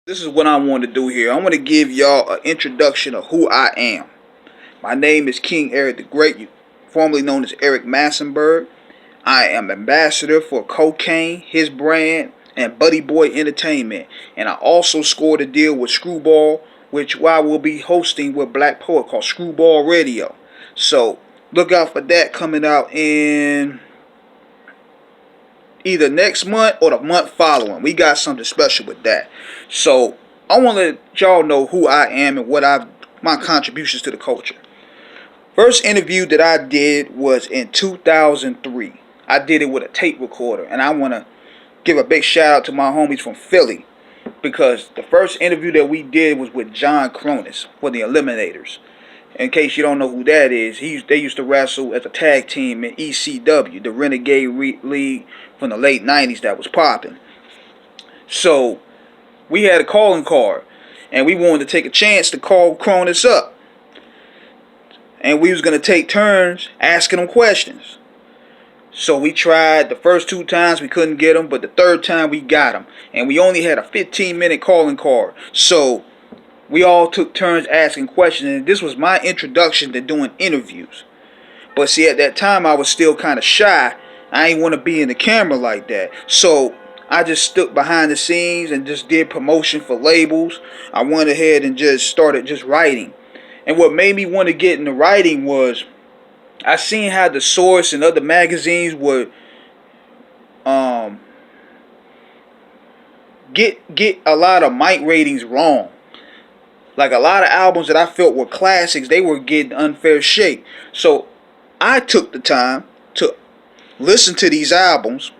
This is what I want to do here. I want to give y'all an introduction of who I am. My name is King Eric the Great, formerly known as Eric Massenberg. I am ambassador for Cocaine, his brand, and Buddy Boy Entertainment. And I also scored a deal with Screwball, which I will be hosting with Black Poet called Screwball Radio. So look out for that coming out in either next month or the month following. We got something special with that. So I want to let y'all know who I am and my contributions to the culture. First interview that I did was in 2003. I did it with a tape recorder, and I want to give a big shout out to my homies from Philly because the first interview that we did was with John Cronus for the Eliminators. In case you don't know who that is, they used to wrestle as a tag team in ECW, the Renegade League from the late 90s that was popping. So we had a calling card, and we wanted to take a chance to call Cronus up. And we was going to take turns asking him questions. So we tried the first two times, we couldn't get him, but the third time we got him. And we only had a 15-minute calling card. So we all took turns asking questions, and this was my introduction to doing interviews. But see, at that time, I was still kind of shy. I ain't want to be in the camera like that. So I just stuck behind the scenes and just did promotion for labels. I went ahead and just started just writing. And what made me want to get into writing was I seen how The Source and other magazines would get a lot of mic ratings wrong. Like a lot of albums that I felt were classics, they were getting unfair shake. So I took the time to listen to these albums,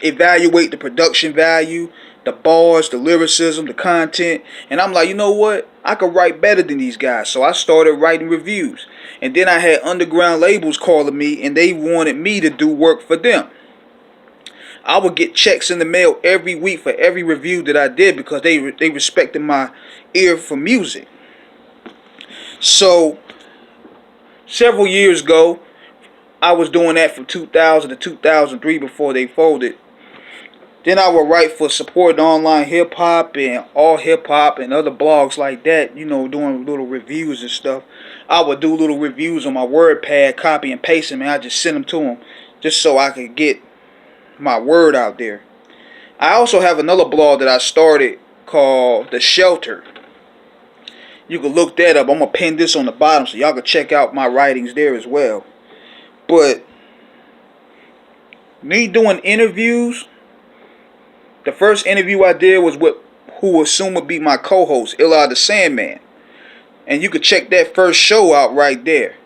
evaluate the production value, the bars, the lyricism, the content, and I'm like, you know what? I could write better than these guys. So I started writing reviews. And then I had underground labels calling me, and they wanted me to do work for them. I would get checks in the mail every week for every review that I did because they respected my ear for music. So several years ago, I was doing that from 2000 to 2003 before they folded. Then I would write for Support Online Hip Hop and All Hip Hop and other blogs like that, doing little reviews and stuff. I would do little reviews on my WordPad, copy and paste them, and I just send them to them just so I could get my word out there. I also have another blog that I started called The Shelter. You can look that up. I'm going to pin this on the bottom so y'all can check out my writings there as well. But me doing interviews, the first interview I did was with who will soon would be my co-host, Illa the Sandman. And you could check that first show out right there.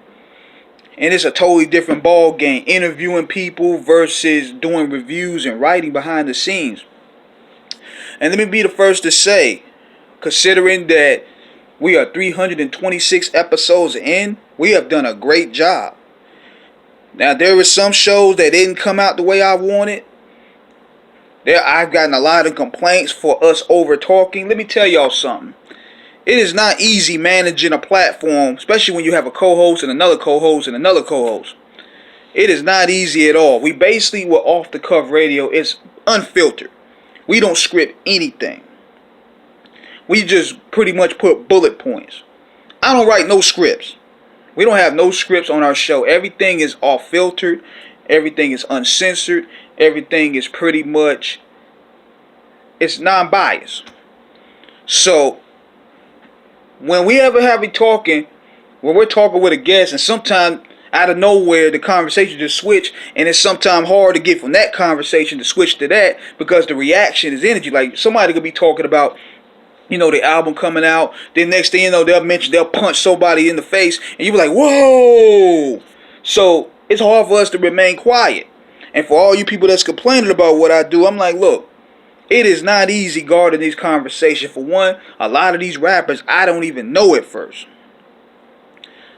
And it's a totally different ball game, interviewing people versus doing reviews and writing behind the scenes. And let me be the first to say, considering that we are 326 episodes in, we have done a great job. Now, there were some shows that didn't come out the way I wanted. I've gotten a lot of complaints for us over talking. Let me tell y'all something. It is not easy managing a platform, especially when you have a co-host and another co-host and another co-host. It is not easy at all. We basically were off the cuff radio. It's unfiltered. We don't script anything. We just pretty much put bullet points. I don't write no scripts. We don't have no scripts on our show. Everything is off filtered. Everything is uncensored. Everything is pretty much, it's non-biased. So when we ever have it talking, when we're talking with a guest, and sometimes out of nowhere the conversation just switch, and it's sometimes hard to get from that conversation to switch to that because the reaction is energy. Like somebody could be talking about, the album coming out, then next thing you know, they'll punch somebody in the face, and you be like, whoa. So it's hard for us to remain quiet. And for all you people that's complaining about what I do, I'm like, look, it is not easy guarding these conversations. For one, a lot of these rappers I don't even know at first.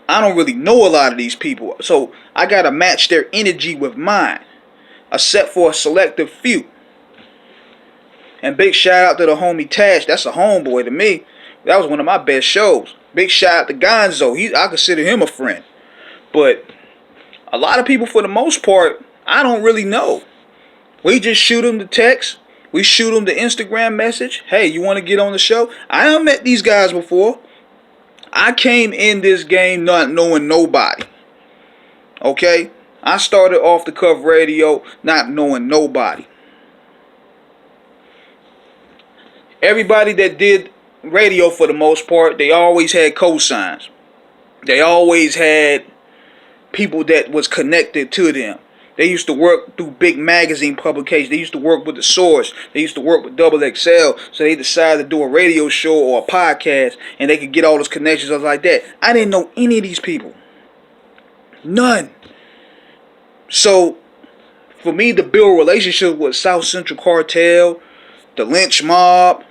I don't really know a lot of these people. So I got to match their energy with mine, except for a selective few. And big shout out to the homie Tash. That's a homeboy to me. That was one of my best shows. Big shout out to Gonzo. I consider him a friend. But a lot of people, for the most part, I don't really know. We just shoot them the text. We shoot them the Instagram message. Hey, you want to get on the show? I haven't met these guys before. I came in this game not knowing nobody. Okay? I started off the Cuff Radio not knowing nobody. Everybody that did radio for the most part, they always had cosigns. They always had people that was connected to them. They used to work through big magazine publications. They used to work with The Source. They used to work with Double XL. So they decided to do a radio show or a podcast, and they could get all those connections like that. I didn't know any of these people. None. So for me to build relationships with South Central Cartel, the Lynch Mob,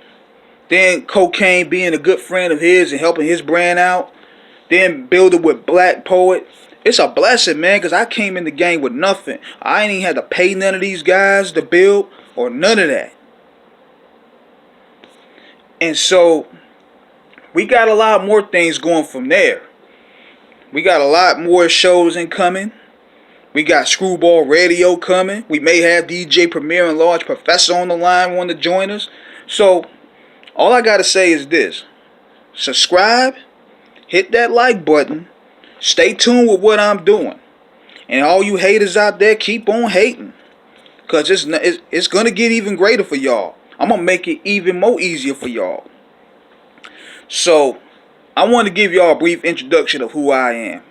then Cocaine being a good friend of his and helping his brand out, then building with Black Poet. It's a blessing, man, because I came in the game with nothing. I ain't even had to pay none of these guys to build or none of that. And so we got a lot more things going from there. We got a lot more shows incoming. We got Screwball Radio coming. We may have DJ Premier and Large Professor on the line want to join us. So all I got to say is this. Subscribe. Hit that like button. Stay tuned with what I'm doing. And all you haters out there, keep on hating. Because it's going to get even greater for y'all. I'm going to make it even more easier for y'all. So, I want to give y'all a brief introduction of who I am.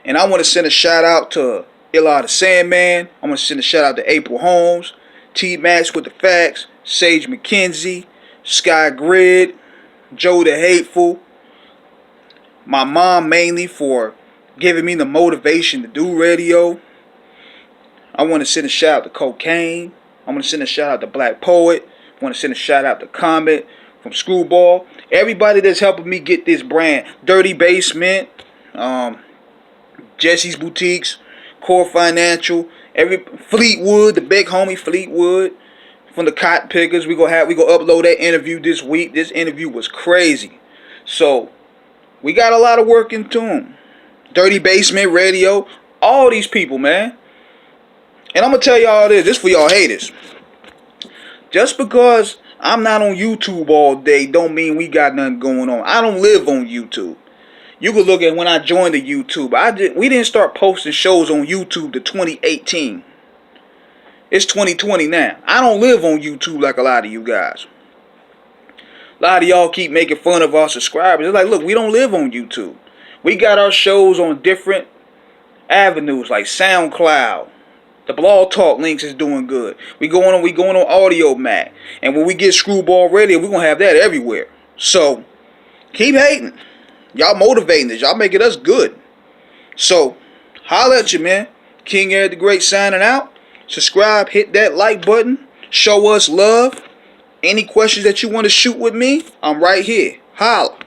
And I want to send a shout out to yall the Sandman. I want to send a shout out to April Holmes, T-Max with the Facts, Sage McKenzie, Sky Grid, Joe the Hateful. My mom mainly for giving me the motivation to do radio. I want to send a shout out to Cocaine. I want to send a shout out to Black Poet. I want to send a shout out to Comet from Screwball. Everybody that's helping me get this brand. Dirty Basement, Jesse's Boutiques, Core Financial, Fleetwood, the big homie Fleetwood from the Cotton Pickers. We gonna upload that interview this week. This interview was crazy. So we got a lot of work into them. Dirty Basement Radio. All these people, man. And I'm going to tell y'all this for y'all haters. Just because I'm not on YouTube all day don't mean we got nothing going on. I don't live on YouTube. You can look at when I joined the YouTube. We didn't start posting shows on YouTube to 2018. It's 2020 now. I don't live on YouTube like a lot of you guys. A lot of y'all keep making fun of our subscribers. It's like, look, we don't live on YouTube. We got our shows on different avenues like SoundCloud. The Blog Talk links is doing good. We going on Audio Mac. And when we get Screwball Radio, we're gonna have that everywhere. So keep hating. Y'all motivating us. Y'all making us good. So holla at you, man. King Eric the Great signing out. Subscribe, hit that like button. Show us love. Any questions that you want to shoot with me, I'm right here. Holla.